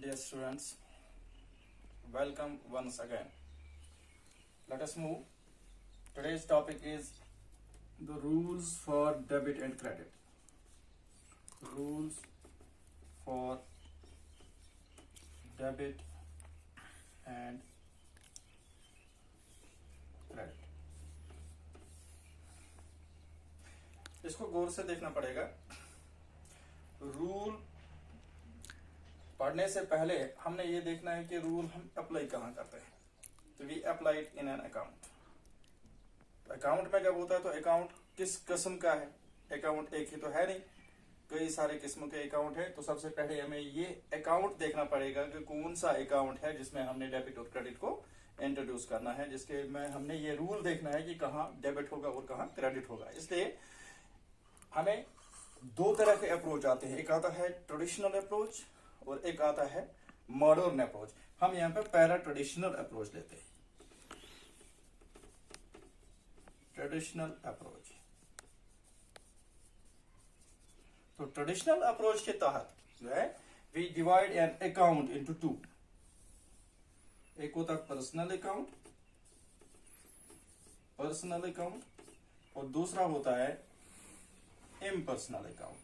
Dear students, welcome once again. Let us move. Today's topic is the rules for debit and credit. Rules for debit and credit. इसको गौर से देखना पड़ेगा। Rule पढ़ने से पहले हमने ये देखना है कि रूल हम अप्लाई कहाँ करते हैं। तो we apply it in an account. Account में जब होता है तो अकाउंट किस किस्म का है? अकाउंट एक ही तो है नहीं, कई सारे किस्म के अकाउंट है। तो सबसे पहले हमें ये अकाउंट देखना पड़ेगा कि कौन सा अकाउंट है जिसमें हमने डेबिट और क्रेडिट को इंट्रोड्यूस करना है, जिसके में हमने ये रूल देखना है कि कहाँ डेबिट होगा और कहाँ क्रेडिट होगा। इसलिए हमें दो तरह के अप्रोच आते हैं, एक आता है ट्रेडिशनल अप्रोच और एक आता है मॉडर्न अप्रोच। हम यहाँ पे पहला ट्रेडिशनल अप्रोच लेते हैं। Traditional approach. तो ट्रेडिशनल अप्रोच के तहत जो है we divide an account into two. एक होता है पर्सनल अकाउंट, और दूसरा होता है इम्पर्सनल अकाउंट।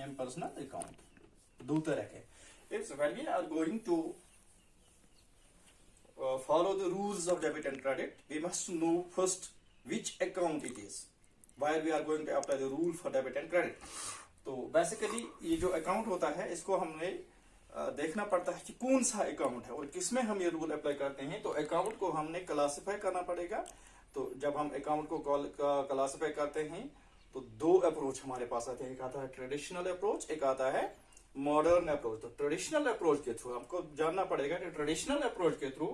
इम्पर्सनल अकाउंट दो तरह के। It's when we are going to follow the rules of debit and credit, we must know first which account it is, where we are going to apply the rule for debit and credit. तो basically ये जो account होता है इसको हमने देखना पड़ता है कि कौन सा अकाउंट है और किसमें हम ये रूल अप्लाई करते हैं। तो अकाउंट को हमने क्लासिफाई करना पड़ेगा। तो जब हम अकाउंट को क्लासिफाई करते हैं तो दो अप्रोच हमारे पास आते हैं, एक आता है ट्रेडिशनल अप्रोच, एक आता है मॉडर्न अप्रोच। तो ट्रेडिशनल अप्रोच के थ्रू हमको जानना पड़ेगा कि ट्रेडिशनल अप्रोच के थ्रू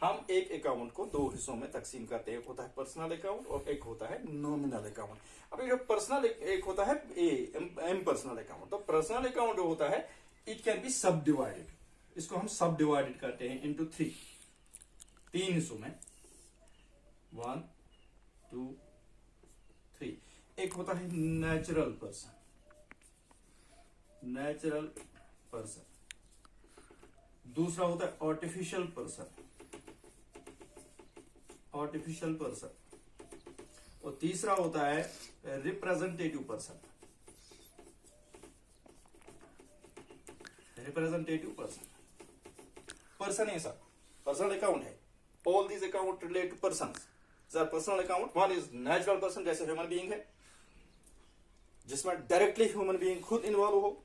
हम एक अकाउंट को दो हिस्सों में तकसीम करते हैं। एक होता है पर्सनल अकाउंट और एक होता है नॉमिनल अकाउंट। अभी जो पर्सनल एक होता है इम्पर्सनल अकाउंट। तो पर्सनल अकाउंट जो होता है इट कैन बी सब डिवाइडेड। इसको हम सब डिवाइडेड करते हैं इंटू थ्री, तीन हिस्सों में, 1 2 3। एक होता है नेचुरल पर्सन, दूसरा होता है आर्टिफिशियल पर्सन, और तीसरा होता है रिप्रेजेंटेटिव पर्सन। पर्सन है सर, पर्सनल अकाउंट है। All these account relate to person. Sir personal account one is natural person, जैसे ह्यूमन बीइंग है जिसमें डायरेक्टली ह्यूमन बीइंग खुद इन्वॉल्व हो,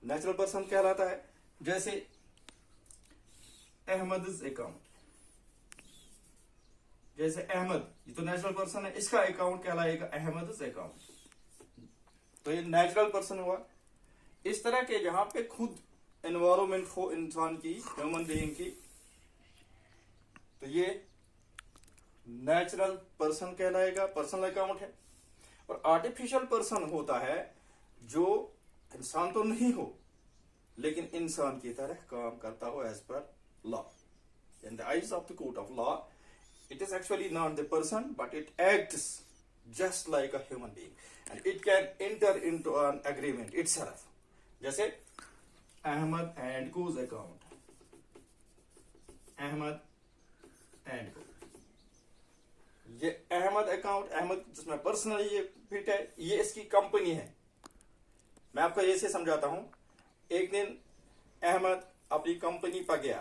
नेचुरल पर्सन कहलाता है। जैसे अहमद अकाउंट, जैसे अहमद ये तो नेचुरल पर्सन है, इसका अकाउंट कहलाएगा अहमद अकाउंट। तो ये नेचुरल पर्सन हुआ। इस तरह के जहां पे खुद इन्वॉल्वमेंट हो इंसान की, ह्यूमन बीइंग की, तो ये नेचुरल पर्सन कहलाएगा, पर्सनल अकाउंट है। और आर्टिफिशियल पर्सन होता है जो इंसान तो नहीं हो लेकिन इंसान की तरह काम करता हो as per law. In the eyes of the court of law it is actually not the person but it acts just like a human being and it can enter into an agreement itself. जैसे Ahmed and Co's account, Ahmed and Co, ये Ahmad account, Ahmad जिसमें personally ये fit है, ये इसकी company है। मैं आपको ऐसे समझाता हूं। एक दिन अहमद अपनी कंपनी पर गया।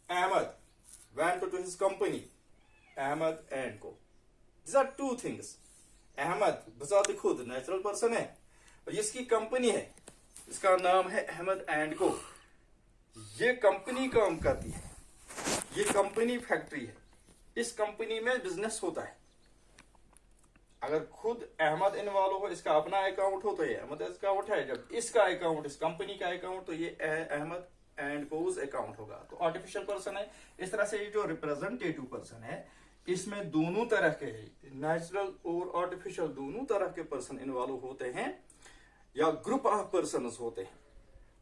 Ahmed went to his company, Ahmed and Co. These are two things. Ahmed बजाते खुद नेचुरल पर्सन है और इसकी कंपनी है, इसका नाम है अहमद एंड को। ये कंपनी काम करती है, ये कंपनी फैक्ट्री है, इस कंपनी में बिजनेस होता है। अगर खुद अहमद इन्वॉल्व हो, इसका अपना अकाउंट हो तो ये अहमद अकाउंट है। जब इसका अकाउंट, इस कंपनी का अकाउंट, तो ये अहमद एंड कोज अकाउंट होगा। तो आर्टिफिशियल पर्सन है। इस तरह से ये जो रिप्रेजेंटेटिव पर्सन है इसमें दोनों तरह के, नेचुरल और आर्टिफिशियल दोनों तरह के पर्सन इन्वॉल्व होते हैं या ग्रुप ऑफ पर्सन होते हैं।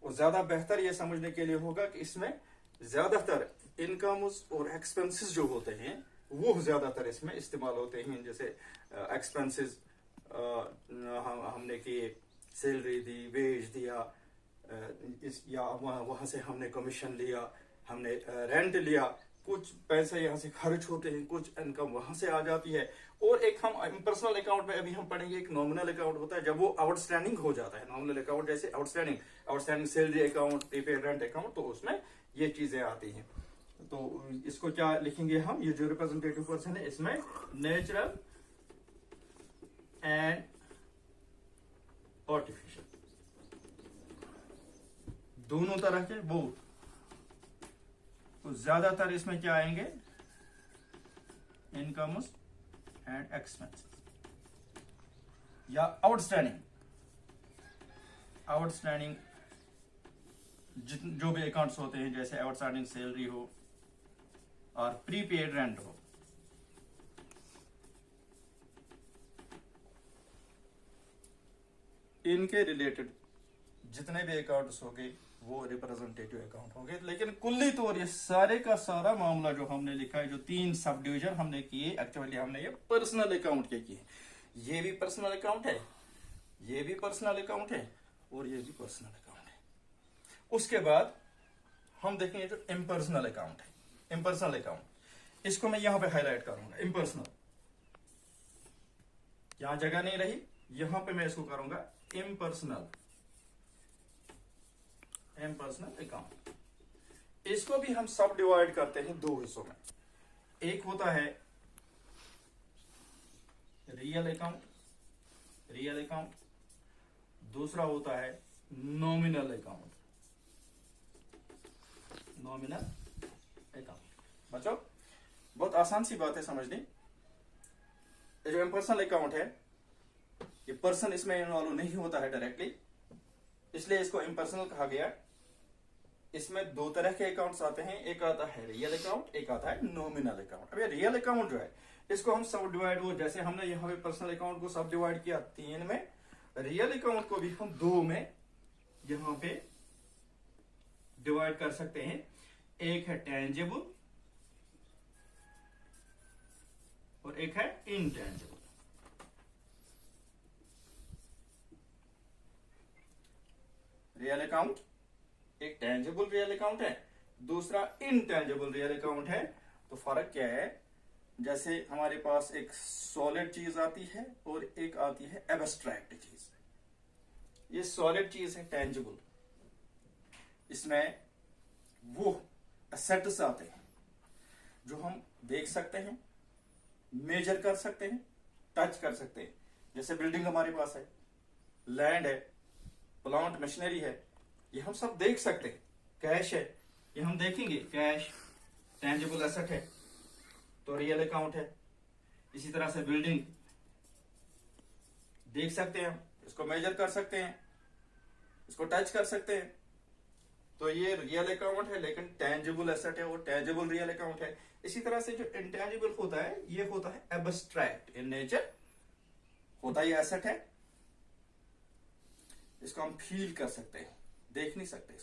और ज्यादा बेहतर ये समझने के लिए होगा कि इसमें ज्यादातर इनकम्स और एक्सपेंसेस जो होते हैं वो ज्यादातर इसमें इस्तेमाल होते हैं। जैसे एक्सपेंसेस हमने किए सैलरी दी, वेज दिया, या वहां से हमने कमीशन लिया, हमने रेंट लिया, कुछ पैसे यहाँ से खर्च होते हैं, कुछ इनकम वहां से आ जाती है। और एक हम इम्पर्सनल अकाउंट में अभी हम पढ़ेंगे, एक नॉमिनल अकाउंट होता है जब वो आउटस्टैंडिंग हो जाता है। नॉमिनल अकाउंट जैसे outstanding salary account, prepaid rent account, तो उसमें ये चीजें आती हैं। तो इसको क्या लिखेंगे हम, ये जो रिप्रेजेंटेटिव पर्सन है इसमें नेचुरल एंड आर्टिफिशियल, दोनों तरह के बोथ। तो ज्यादातर इसमें क्या आएंगे, इनकम्स एंड एक्सपेंसेस या आउटस्टैंडिंग जो भी अकाउंट्स होते हैं, जैसे आउटस्टैंडिंग सैलरी हो और प्रीपेड रेंट हो। इनके रिलेटेड जितने भी अकाउंट्स होंगे वो रिप्रेजेंटेटिव अकाउंट होंगे। लेकिन कुल्ली तौर ये सारे का सारा मामला जो हमने लिखा है, जो 3 सब डिवीजन हमने किए, एक्चुअली हमने ये पर्सनल अकाउंट के किए। ये भी पर्सनल अकाउंट है, ये भी पर्सनल अकाउंट है, और ये भी पर्सनल अकाउंट है। उसके बाद हम देखेंगे जो इम्पर्सनल अकाउंट है, इम्पर्सनल अकाउंट, इसको मैं यहां पे हाईलाइट करूंगा। इम्पर्सनल, यहां जगह नहीं रही, यहां पे मैं इसको करूंगा इम्पर्सनल अकाउंट। इसको भी हम सब डिवाइड करते हैं 2 हिस्सों में। एक होता है रियल अकाउंट, दूसरा होता है नॉमिनल अकाउंट। बच्चों बहुत आसान सी बात है समझनी। ये जो इम्पर्सनल अकाउंट है, ये पर्सन इसमें इन्वॉल्व नहीं होता है डायरेक्टली, इसलिए इसको इम्पर्सनल कहा गया। इसमें 2 तरह के अकाउंट्स आते हैं, एक आता है रियल अकाउंट, एक आता है नॉमिनल अकाउंट। अब ये रियल अकाउंट जो है इसको हम सब डिवाइड, वो जैसे हमने यहाँ पे पर्सनल अकाउंट को सब डिवाइड किया 3 में, रियल अकाउंट को भी हम 2 में यहाँ पे डिवाइड कर सकते हैं। एक है टेंजेबल और एक है इनटेंजेबल। रियल अकाउंट एक टेंजेबल रियल अकाउंट है, दूसरा इनटेंजेबल रियल अकाउंट है। तो फर्क क्या है, जैसे हमारे पास एक सॉलिड चीज आती है और एक आती है एब्स्ट्रैक्ट चीज। ये सॉलिड चीज है टेंजेबल, इसमें वो एसेट्स आते हैं जो हम देख सकते हैं, मेजर कर सकते हैं, टच कर सकते हैं। जैसे बिल्डिंग हमारे पास है, लैंड है, प्लांट मशीनरी है, ये हम सब देख सकते हैं। कैश है, ये हम देखेंगे, कैश टेंजिबल एसेट है तो रियल अकाउंट है। इसी तरह से बिल्डिंग देख सकते हैं, इसको मेजर कर सकते हैं, इसको टच कर सकते हैं, तो ये रियल अकाउंट है। लेकिन टेंजिबल एसेट है, वो टेंजिबल रियल अकाउंट है। इसी तरह से जो इंटेंजिबल होता है, ये होता है एब्स्ट्रैक्ट इन नेचर, होता ही एसेट है, इसको हम फील कर सकते हैं, देख नहीं सकते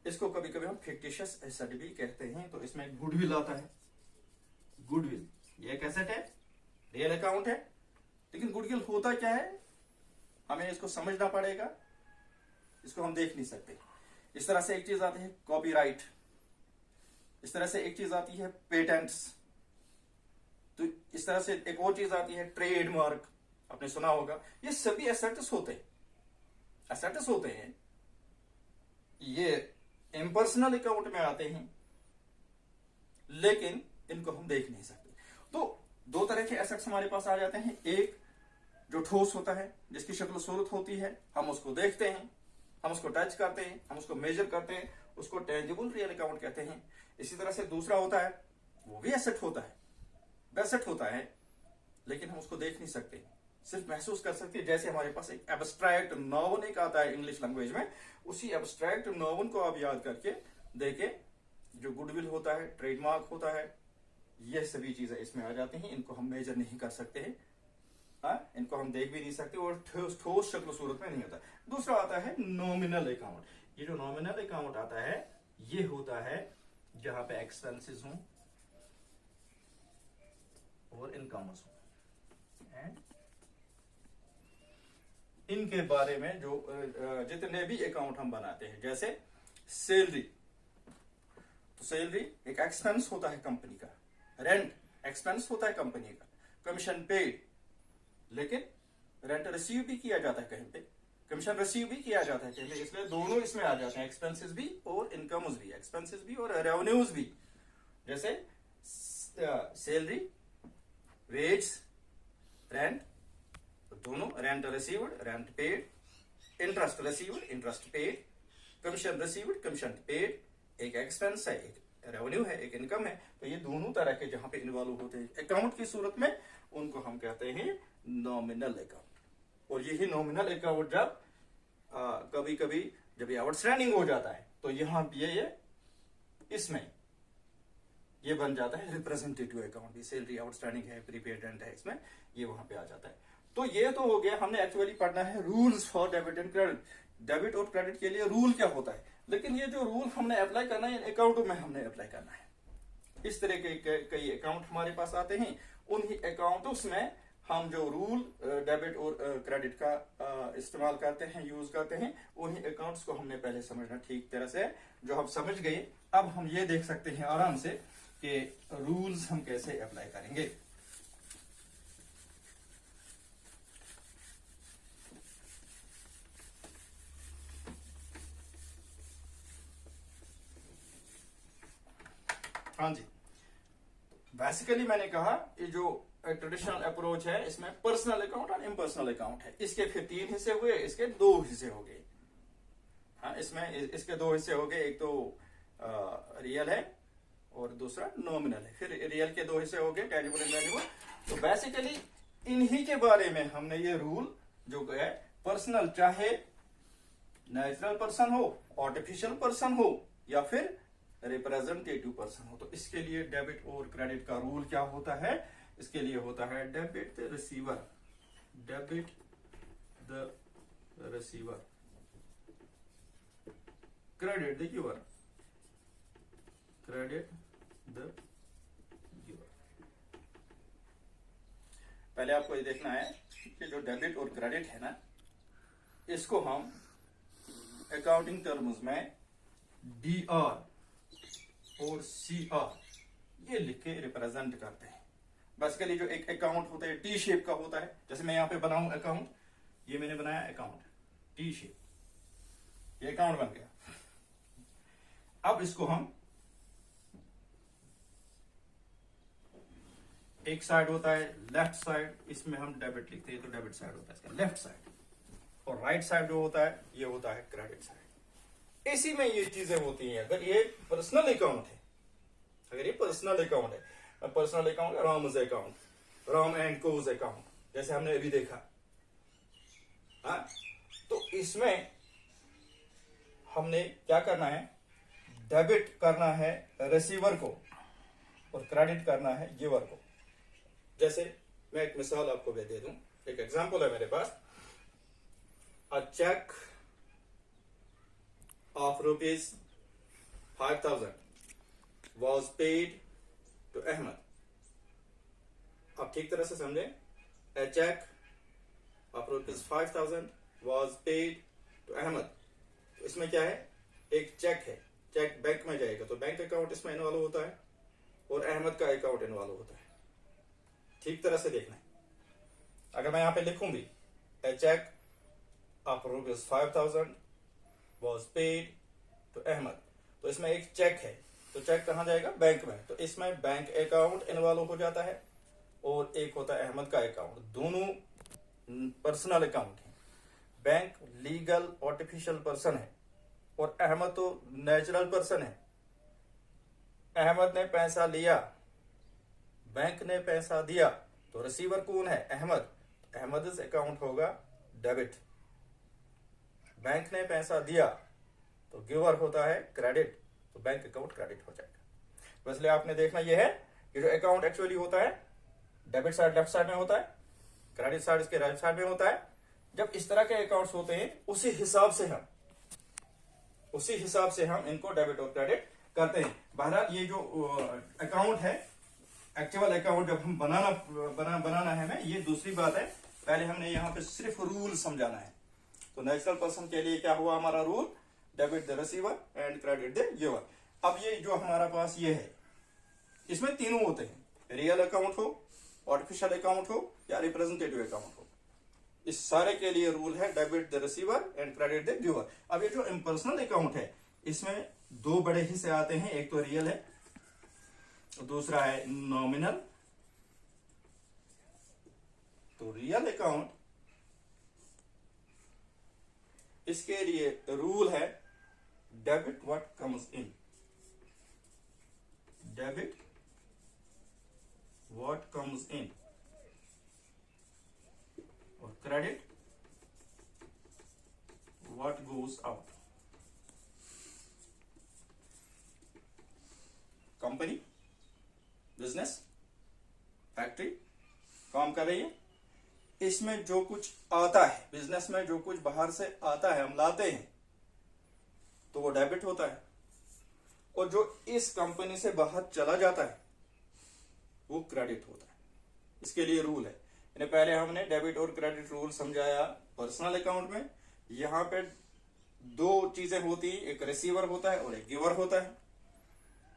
इसको कभी कभी हम फिक्टिशियस एसेट भी कहते हैं। तो इसमें गुडविल आता है, गुडविल ये एक एसेट है, रियल अकाउंट है, लेकिन गुडविल होता क्या है हमें इसको समझना पड़ेगा, इसको हम देख नहीं सकते। इस तरह से एक चीज आती है कॉपीराइट, इस तरह से एक चीज आती है पेटेंट्स, तो इस तरह से एक और चीज आती है ट्रेडमार्क, आपने सुना होगा। ये सभी एसेट्स होते हैं, ये इम्पर्सनल अकाउंट में आते हैं, लेकिन इनको हम देख नहीं सकते। तो 2 तरह के एसेट्स हमारे पास आ जाते हैं। एक जो ठोस होता है, जिसकी शक्ल सूरत होती है, हम उसको देखते हैं, हम उसको टच करते हैं, हम उसको मेजर करते हैं, उसको टेंजिबल रियल अकाउंट कहते हैं। इसी तरह से दूसरा होता है, वो भी एसेट होता है, लेकिन हम उसको देख नहीं सकते, सिर्फ महसूस कर सकते हैं। जैसे हमारे पास एक एब्स्ट्रैक्ट नॉवन एक आता है इंग्लिश लैंग्वेज में, उसी एब्स्ट्रैक्ट नॉवन को आप याद करके देखें, जो गुडविल होता है, ट्रेडमार्क होता है, ये सभी चीजें इसमें आ जाती हैं। इनको हम मेजर नहीं कर सकते हैं, इनको हम देख भी नहीं सकते, और ठोस शक्ल सूरत में नहीं होता। दूसरा आता है नॉमिनल अकाउंट। ये जो नॉमिनल अकाउंट आता है, ये होता है जहां पे एक्सपेंसेस हों और इनकम्स हों, इनके बारे में जो जितने भी अकाउंट हम बनाते हैं, जैसे सैलरी, तो सैलरी एक एक्सपेंस होता है कंपनी का, रेंट एक्सपेंस होता है कंपनी का, कमीशन पेड, लेकिन रेंट रिसीव भी किया जाता है कहीं पे, कमीशन रिसीव भी किया जाता है कहीं पे, इसलिए दोनों इसमें आ जाते हैं, एक्सपेंसेस भी और इनकम्स भी, एक्सपेंसेस भी और रेवेन्यूज भी। जैसे सैलरी, वेज, रेंट, तो दोनों, rent received, rent paid, interest received, interest paid, commission received, commission paid, एक एक्सपेंस है, एक रेवेन्यू है, एक इनकम है। तो ये दोनों तरह के जहां पे इन्वॉल्व होते हैं अकाउंट की सूरत में, उनको हम कहते हैं नॉमिनल अकाउंट। और यही नॉमिनल अकाउंट जब कभी कभी जब ये आउटस्टैंडिंग हो जाता है तो यहाँ ये इसमें ये बन जाता है रिप्रेजेंटेटिव अकाउंट भी, सैलरी आउटस्टैंडिंग है, प्रीपेड रेंट है, इसमें ये वहां पे आ जाता है। तो ये तो हो गया, हमने एक्चुअली पढ़ना है rules for debit and credit, debit और क्रेडिट के लिए रूल क्या होता है। लेकिन ये जो रूल हमने अप्लाई करना है इन अकाउंटों में हमने अप्लाई करना है। इस तरह के कई अकाउंट हमारे पास आते हैं, उन्हीं अकाउंटों में हम जो रूल डेबिट और क्रेडिट का इस्तेमाल करते हैं, यूज करते हैं, उन्हीं अकाउंट्स को हमने पहले समझना ठीक तरह से। जो हम समझ गए, अब हम ये देख सकते हैं आराम से कि रूल्स हम कैसे अप्लाई करेंगे। हाँ जी, बेसिकली मैंने कहा ये जो ट्रेडिशनल अप्रोच है, इसमें पर्सनल अकाउंट और इम्पर्सनल अकाउंट है। इसके फिर 3 हिस्से हुए, इसके 2 हिस्से हो गए। हाँ, इसमें इसके 2 हिस्से हो गए, एक तो रियल है और दूसरा नॉमिनल है। फिर रियल के 2 हिस्से हो गए, टेंजिबल एंड वैल्यूएबल। तो बेसिकली इन्हीं के बारे में हमने ये रूल जो है, पर्सनल चाहे नेचुरल पर्सन हो, आर्टिफिशियल पर्सन हो या फिर रिप्रेजेंटेटिव पर्सन हो, तो इसके लिए डेबिट और क्रेडिट का रूल क्या होता है। इसके लिए होता है debit the receiver, debit the receiver, credit the giver, credit the giver. पहले आपको ये देखना है कि जो डेबिट और क्रेडिट है ना, इसको हम अकाउंटिंग टर्म्स में DR और CR ये लिख के रिप्रेजेंट करते हैं। बेसिकली जो एक अकाउंट होता है टी शेप का होता है, जैसे मैं यहां पे बनाऊं अकाउंट, ये मैंने बनाया अकाउंट टी शेप, ये अकाउंट बन गया। अब इसको हम एक साइड होता है लेफ्ट साइड, इसमें हम डेबिट लिखते हैं, तो डेबिट साइड होता है इसका लेफ्ट साइड, और राइट साइड जो होता है ये होता है क्रेडिट साइड। इसी में ये चीजें होती हैं। अगर ये पर्सनल अकाउंट है, अगर ये पर्सनल अकाउंट है, personal account, Ram's account, Ram and Co's account, जैसे हमने अभी देखा, हाँ, तो इसमें हमने क्या करना है, डेबिट करना है रिसीवर को और क्रेडिट करना है गिवर को। जैसे मैं एक मिसाल आपको दे दूं, एक एग्जांपल है मेरे पास, अ check of rupees 5,000 was paid to Ahmed। आप ठीक तरह से समझे, a check of rupees 5,000 was paid to Ahmed। तो इसमें क्या है, एक चेक है, चेक बैंक में जाएगा तो बैंक अकाउंट इसमें इन्वॉल्व होता है और अहमद का अकाउंट इन्वॉल्व होता है। ठीक तरह से देखना है। अगर मैं यहां पे लिखूंगी a check of rupees 5,000 was paid to Ahmed, तो इसमें एक चेक है, तो चेक कहां जाएगा, बैंक में, तो इसमें बैंक अकाउंट इन्वॉल्व हो जाता है और एक होता है अहमद का अकाउंट। दोनों पर्सनल अकाउंट है। बैंक लीगल आर्टिफिशियल पर्सन है और अहमद तो नेचुरल पर्सन है। अहमद ने पैसा लिया, बैंक ने पैसा दिया, तो रिसीवर कौन है, अहमद। अहमद अकाउंट होगा डेबिट। बैंक ने पैसा दिया तो गिवर होता है क्रेडिट, तो बैंक अकाउंट क्रेडिट हो जाएगा। तो इसलिए आपने देखना यह है कि जो अकाउंट एक्चुअली होता है, डेबिट साइड लेफ्ट साइड में होता है, क्रेडिट साइड इसके राइट साइड में होता है। जब इस तरह के अकाउंट्स होते हैं, उसी हिसाब से हम इनको डेबिट और क्रेडिट करते हैं। बहरहाल ये जो अकाउंट है, एक्चुअल अकाउंट जब हम बनाना है हमें, ये दूसरी बात है। पहले हमने यहाँ पे सिर्फ रूल समझाना है तो नेचुरल पर्सन के लिए क्या हुआ हमारा rule, debit the receiver and credit the giver. अब ये जो हमारा पास ये है, इसमें तीनों होते हैं, रियल अकाउंट हो, आर्टिफिशियल अकाउंट हो या रिप्रेजेंटेटिव अकाउंट हो, इस सारे के लिए रूल है debit the receiver and credit the giver. अब ये जो इम्पर्सनल अकाउंट है इसमें दो बड़े हिस्से आते हैं, एक तो रियल है, दूसरा है नॉमिनल। तो रियल अकाउंट, इसके लिए रूल है debit what comes in, debit what comes in, और credit what goes out. Company, business, factory काम कर रही है, इसमें जो कुछ आता है, बिजनेस में जो कुछ बाहर से आता है हम लाते हैं तो वो डेबिट होता है, और जो इस कंपनी से बाहर चला जाता है वो क्रेडिट होता है। इसके लिए रूल है, पहले हमने डेबिट और क्रेडिट रूल समझाया पर्सनल अकाउंट में। यहां पे दो चीजें होती हैं, एक रिसीवर होता है और एक गिवर होता है।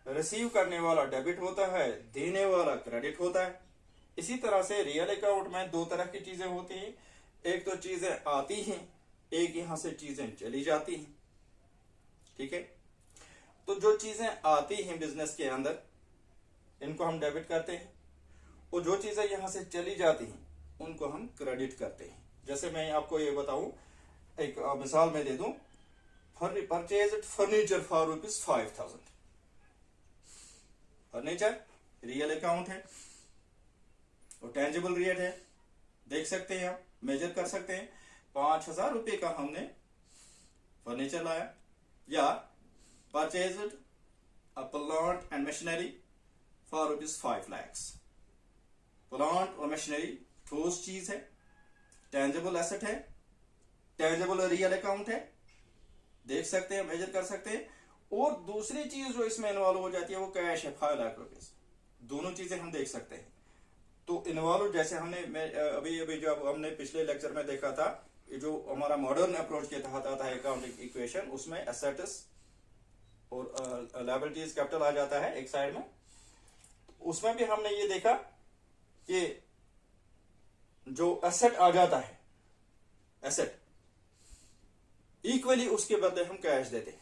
रिसीव करने वाला डेबिट होता है, देने वाला क्रेडिट होता है। इसी तरह से रियल अकाउंट में दो तरह की चीजें होती हैं, एक तो चीजें आती हैं, एक यहां से चीजें चली जाती हैं। ठीक है, तो जो चीजें आती हैं बिजनेस के अंदर इनको हम डेबिट करते हैं, और जो चीजें यहां से चली जाती हैं उनको हम क्रेडिट करते हैं। जैसे मैं आपको ये बताऊं, एक मिसाल में दे दूं, purchase furniture for ₹5,000। Furniture real account है और टेंजिबल रेट है, देख सकते हैं आप, मेजर कर सकते हैं। 5,000 रुपए का हमने फर्नीचर लाया, या purchase a plant and machinery for ₹5 lakh. Plant और मशीनरी ठोस चीज है, टेंजिबल एसेट है, टेंजिबल रियल अकाउंट है, देख सकते हैं, मेजर कर सकते हैं। और दूसरी चीज जो इसमें इन्वॉल्व हो जाती है वो कैश है, 5 लाख रुपए। दोनों चीजें हम देख सकते हैं। तो इन्वॉल्व, जैसे हमने अभी जब हमने पिछले लेक्चर में देखा था, जो हमारा मॉडर्न अप्रोच के तहत आता है अकाउंटिंग इक्वेशन, उसमें एसेट्स और लायबिलिटीज कैपिटल आ जाता है एक साइड में। उसमें भी हमने ये देखा कि जो एसेट आ जाता है, एसेट इक्वली उसके बदले हम कैश देते हैं।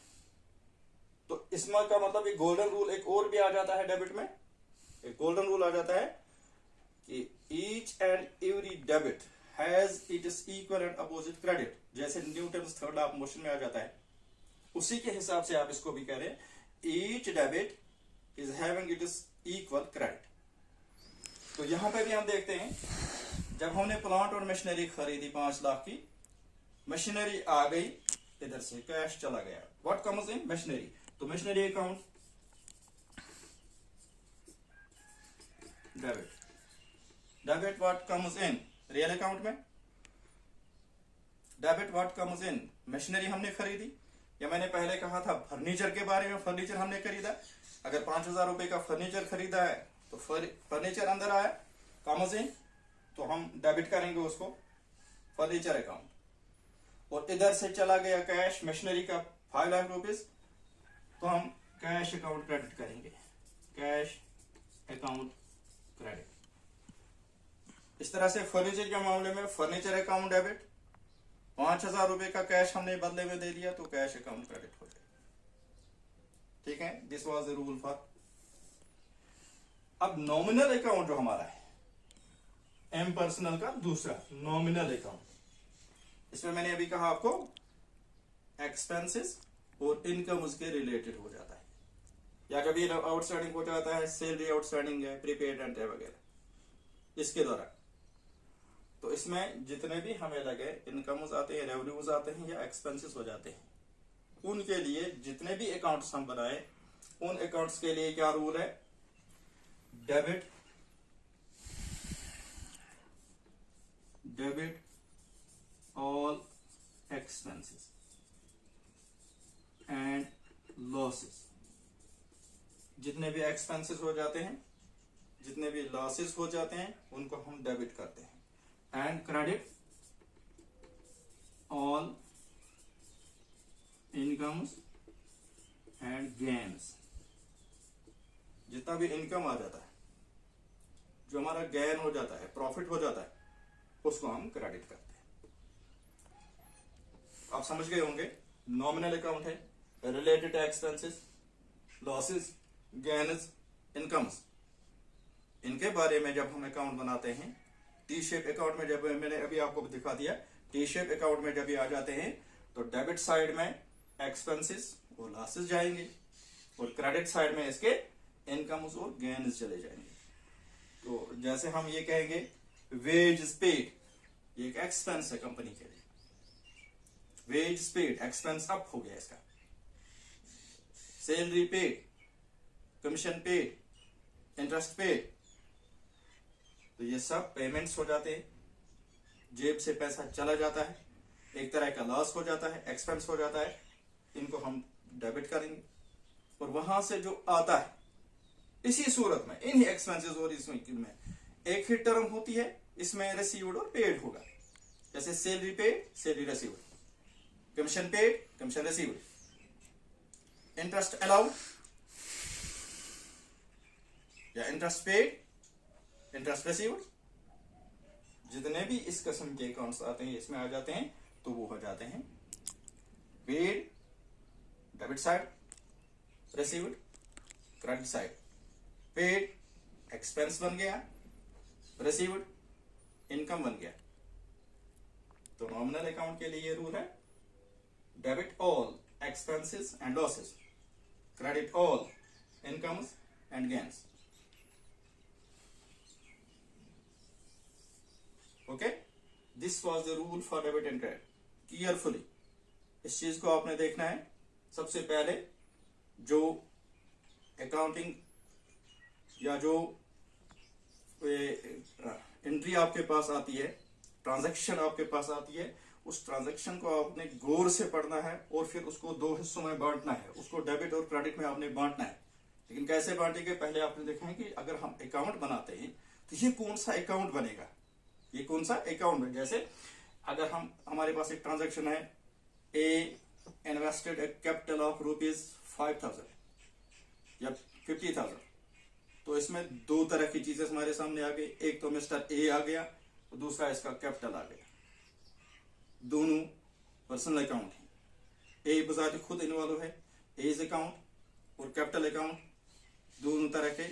तो इसमें का मतलब एक गोल्डन रूल एक और भी आ जाता है डेबिट में। एक गोल्डन रूल आ जाता है कि each and every debit has its equal and opposite credit. जैसे Newton's third law of motion में आ जाता है, उसी के हिसाब से आप इसको भी कह रहे हैं, each debit is having its equal credit. तो यहां पे भी हम देखते हैं, जब हमने प्लांट और मशीनरी खरीदी 5 लाख की, मशीनरी आ गई, इधर से कैश चला गया। What comes in, machinery. तो machinery account debit, debit what comes in real account में, debit what comes in machinery हमने खरीदी, या मैंने पहले कहा था फर्नीचर के बारे में, फर्नीचर हमने खरीदा। अगर 5,000 रुपए का फर्नीचर खरीदा है तो फर्नीचर अंदर आया, कम्स इन, तो हम डेबिट करेंगे उसको, फर्नीचर अकाउंट। और इधर से चला गया कैश, मशीनरी का 5 लाख रुपए, तो हम कैश अकाउंट क्रेडिट करेंगे, कैश अकाउंट क्रेडिट। इस तरह से फर्नीचर के मामले में फर्नीचर अकाउंट डेबिट, 5,000 रुपए का कैश हमने बदले में दे दिया तो कैश अकाउंट क्रेडिट हो जाए। ठीक है, this was the rule for. अब नॉमिनल अकाउंट जो हमारा है, एम पर्सनल का दूसरा नॉमिनल अकाउंट, इसमें मैंने अभी कहा आपको एक्सपेंसेस और इनकम उसके रिलेटेड हो जाता है, या कभी आउटस्टैंडिंग हो जाता है, सैलरी आउटस्टैंडिंग है, प्रीपेड रेंट है वगैरह, इसके द्वारा। तो इसमें जितने भी हमें लगे इनकम्स आते हैं, रेवेन्यूज आते हैं या एक्सपेंसेस हो जाते हैं, उनके लिए जितने भी अकाउंट्स हम बनाए, उन अकाउंट्स के लिए क्या रूल है, debit all expenses and losses. जितने भी एक्सपेंसेस हो जाते हैं, जितने भी लॉसेस हो जाते हैं, उनको हम डेबिट करते हैं। And credit all incomes and gains. जितना भी इनकम आ जाता है, जो हमारा गेन हो जाता है, प्रॉफिट हो जाता है, उसको हम क्रेडिट करते हैं। आप समझ गए होंगे, नॉमिनल अकाउंट है, related expenses, losses, gains, incomes. इनके बारे में जब हम अकाउंट बनाते हैं, टी शेप अकाउंट में, जब मैंने अभी आपको दिखा दिया, टी शेप अकाउंट में जब ये आ जाते हैं तो डेबिट साइड में एक्सपेंसेस और लॉसेस जाएंगे और क्रेडिट साइड में इसके इनकम्स और गेन्स चले जाएंगे। तो जैसे हम ये कहेंगे वेज पेड, ये एक एक्सपेंस है कंपनी के लिए, वेज पेड एक्सपेंस अप हो गया इसका। Salary paid, commission paid, interest paid, तो ये सब पेमेंट्स हो जाते हैं, जेब से पैसा चला जाता है, एक तरह का लॉस हो जाता है, एक्सपेंस हो जाता है, इनको हम डेबिट करेंगे। और वहां से जो आता है, इसी सूरत में इन्हीं एक्सपेंसेस और इसमें एक ही टर्म होती है, इसमें रिसीव्ड और पेड होगा। जैसे salary paid, salary received, commission paid, commission received, interest allowed या इंटरेस्ट पेड, इंटरेस्ट रिसीव्ड। जितने भी इस किस्म के अकाउंट्स आते हैं इसमें आ जाते हैं, तो वो हो जाते हैं paid debit side, received credit side. Paid expense बन गया, रिसीव्ड इनकम बन गया। तो नॉमिनल अकाउंट के लिए ये रूल है, debit all expenses and losses, credit all incomes and gains. Okay, this was the rule for debit and credit. Carefully इस चीज को आपने देखना है। सबसे पहले जो अकाउंटिंग या जो एंट्री आपके पास आती है, ट्रांजैक्शन आपके पास आती है, उस ट्रांजैक्शन को आपने गौर से पढ़ना है और फिर उसको दो हिस्सों में बांटना है। उसको डेबिट और क्रेडिट में आपने बांटना है। लेकिन कैसे बांटेंगे, पहले आपने देखा है कि अगर हम अकाउंट बनाते हैं तो ये कौन सा अकाउंट बनेगा, ये कौन सा अकाउंट है। जैसे अगर हमारे पास एक ट्रांजैक्शन है, ए इन्वेस्टेड ए कैपिटल ऑफ ₹5,000 या 50,000, तो इसमें दो तरह की चीजें हमारे सामने आ गई। एक तो मिस्टर ए आ गया और दूसरा इसका कैपिटल आ गया। दोनों पर्सनल अकाउंट है, ए बजाते खुद इन्वॉल्व है, एज अकाउंट और कैपिटल अकाउंट दोनों तरह के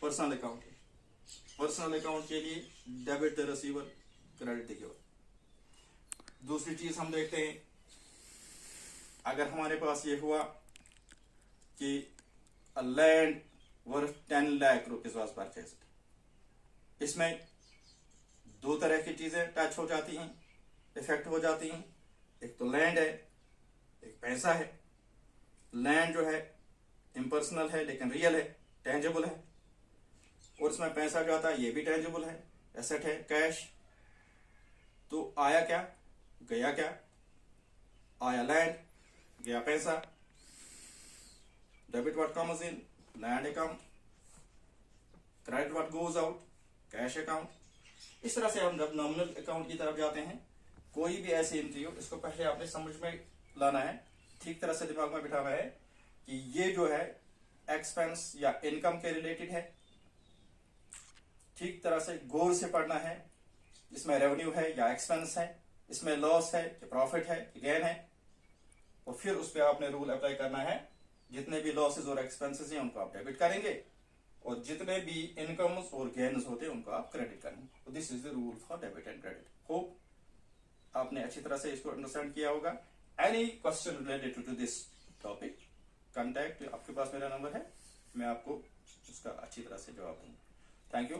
पर्सनल अकाउंट है। पर्सनल अकाउंट के लिए debit the receiver, credit the giver. दूसरी चीज हम देखते हैं, अगर हमारे पास ये हुआ कि land worth 10 lakh rupees was purchased, इसमें दो तरह की चीजें टच हो जाती हैं, इफेक्ट हो जाती हैं। एक तो लैंड है, एक पैसा है। लैंड जो है इम्पर्सनल है लेकिन रियल है, टेंजेबल है, और इसमें पैसा जो आता है ये भी टेंजेबल है, एसेट है, कैश। तो आया क्या, गया क्या? आया लैंड, गया पैसा। Debit what comes in, land account. Credit what goes out, cash account. इस तरह से हम जब नॉमिनल अकाउंट की तरफ जाते हैं, कोई भी ऐसी एंट्री हो, इसको पहले आपने समझ में लाना है, ठीक तरह से दिमाग में बिठाना है कि ये जो है एक्सपेंस या इनकम के रिलेटेड है। ठीक तरह से गौर से पढ़ना है, इसमें रेवेन्यू है या एक्सपेंस है, इसमें लॉस है कि प्रॉफिट है कि गेन है, और फिर उस पर आपने रूल अप्लाई करना है। जितने भी लॉसेस और एक्सपेंसेस हैं उनको आप डेबिट करेंगे और जितने भी इनकम्स और गेन्स होते हैं उनको आप क्रेडिट करेंगे। तो this is the rule for debit and credit. Hope आपने अच्छी तरह से इसको अंडरस्टैंड किया होगा। Any question related to this topic, contact, आपके पास मेरा नंबर है, मैं आपको उसका अच्छी तरह से जवाब दूंगा। Thank you.